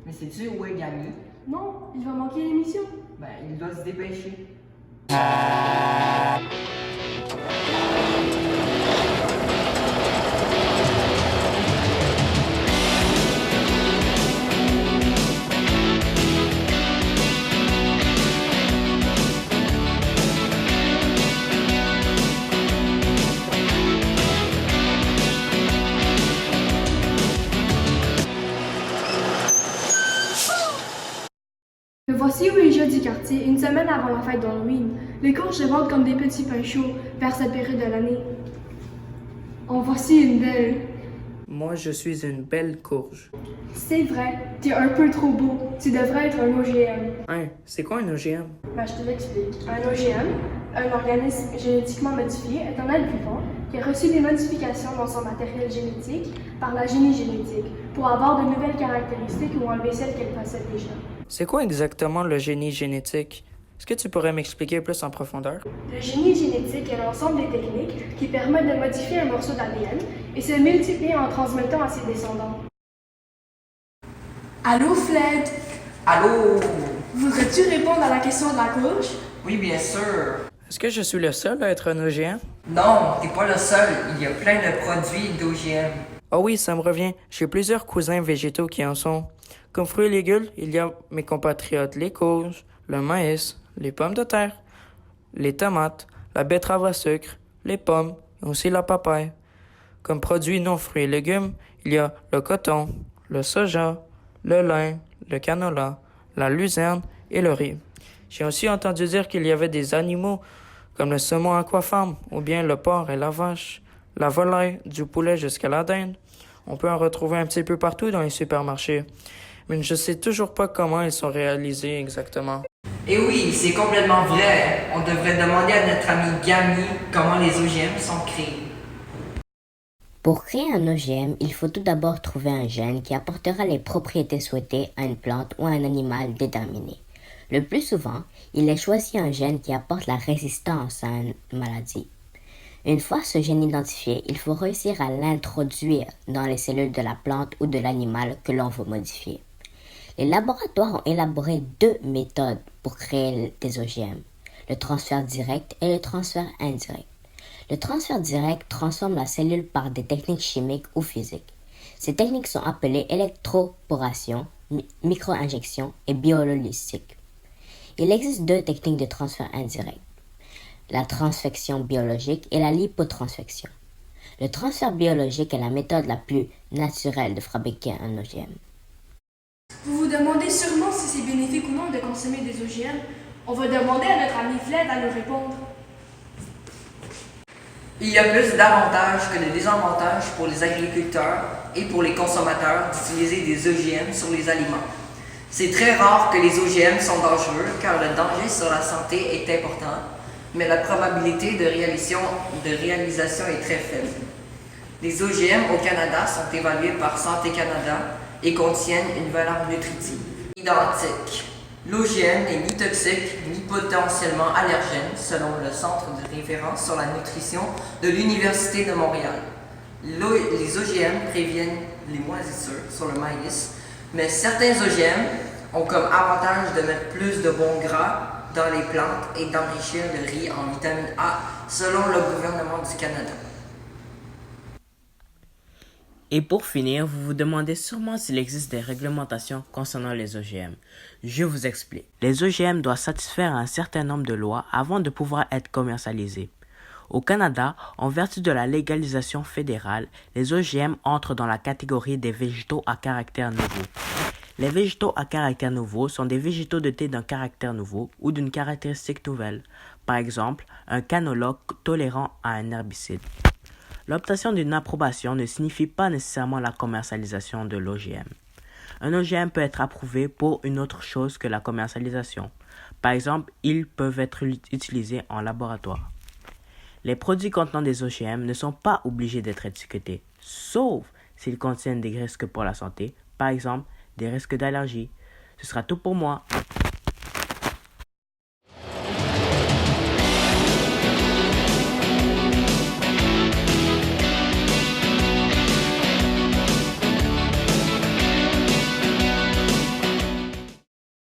Mais sais-tu où est Gamy? Non, il va manquer l'émission. Ben, il doit se dépêcher. Me voici où les jeux du quartier, une semaine avant la fête d'Halloween. Les courges se vendent comme des petits pains chauds vers cette période de l'année. En voici une belle. Moi, je suis une belle courge. C'est vrai, t'es un peu trop beau. Tu devrais être un OGM. Hein, c'est quoi un OGM? Je te l'explique. Un OGM, un organisme génétiquement modifié, est un être vivant qui a reçu des modifications dans son matériel génétique par la génie génétique pour avoir de nouvelles caractéristiques ou enlever celles qu'elle possède déjà. C'est quoi exactement le génie génétique? Est-ce que tu pourrais m'expliquer plus en profondeur? Le génie génétique est l'ensemble des techniques qui permettent de modifier un morceau d'ADN et se multiplier en transmettant à ses descendants. Allô, Fled? Allô? Voudrais-tu répondre à la question de la courge? Oui, bien sûr. Est-ce que je suis le seul à être un OGM? Non, t'es pas le seul. Il y a plein de produits d'OGM. Ah oui, ça me revient. J'ai plusieurs cousins végétaux qui en sont. Comme fruits et légumes, il y a mes compatriotes les courges, le maïs, les pommes de terre, les tomates, la betterave à sucre, les pommes et aussi la papaye. Comme produits non fruits et légumes, il y a le coton, le soja, le lin, le canola, la luzerne et le riz. J'ai aussi entendu dire qu'il y avait des animaux comme le saumon aquafarm ou bien le porc et la vache, la volaille, du poulet jusqu'à la dinde. On peut en retrouver un petit peu partout dans les supermarchés, mais je ne sais toujours pas comment ils sont réalisés exactement. Et oui, c'est complètement vrai. On devrait demander à notre ami Gamy comment les OGM sont créés. Pour créer un OGM, il faut tout d'abord trouver un gène qui apportera les propriétés souhaitées à une plante ou à un animal déterminé. Le plus souvent, il est choisi un gène qui apporte la résistance à une maladie. Une fois ce gène identifié, il faut réussir à l'introduire dans les cellules de la plante ou de l'animal que l'on veut modifier. Les laboratoires ont élaboré deux méthodes pour créer des OGM, le transfert direct et le transfert indirect. Le transfert direct transforme la cellule par des techniques chimiques ou physiques. Ces techniques sont appelées électroporation, micro-injection et biolystique. Il existe deux techniques de transfert indirect, la transfection biologique et la lipotransfection. Le transfert biologique est la méthode la plus naturelle de fabriquer un OGM. Vous vous demandez sûrement si c'est bénéfique ou non de consommer des OGM. On va demander à notre ami Fled à nous répondre. Il y a plus d'avantages que de désavantages pour les agriculteurs et pour les consommateurs d'utiliser des OGM sur les aliments. C'est très rare que les OGM sont dangereux car le danger sur la santé est important, mais la probabilité de réalisation est très faible. Les OGM au Canada sont évalués par Santé Canada et contiennent une valeur nutritive identique. L'OGM n'est ni toxique ni potentiellement allergène selon le Centre de référence sur la nutrition de l'Université de Montréal. Les OGM préviennent les moisissures sur le maïs, mais certains OGM ont comme avantage de mettre plus de bons gras dans les plantes et d'enrichir le riz en vitamine A selon le gouvernement du Canada. Et pour finir, vous vous demandez sûrement s'il existe des réglementations concernant les OGM. Je vous explique. Les OGM doivent satisfaire un certain nombre de lois avant de pouvoir être commercialisés. Au Canada, en vertu de la légalisation fédérale, les OGM entrent dans la catégorie des végétaux à caractère nouveau. Les végétaux à caractère nouveau sont des végétaux dotés d'un caractère nouveau ou d'une caractéristique nouvelle. Par exemple, un canola tolérant à un herbicide. L'obtention d'une approbation ne signifie pas nécessairement la commercialisation de l'OGM. Un OGM peut être approuvé pour une autre chose que la commercialisation. Par exemple, ils peuvent être utilisés en laboratoire. Les produits contenant des OGM ne sont pas obligés d'être étiquetés, sauf s'ils contiennent des risques pour la santé, par exemple des risques d'allergie. Ce sera tout pour moi.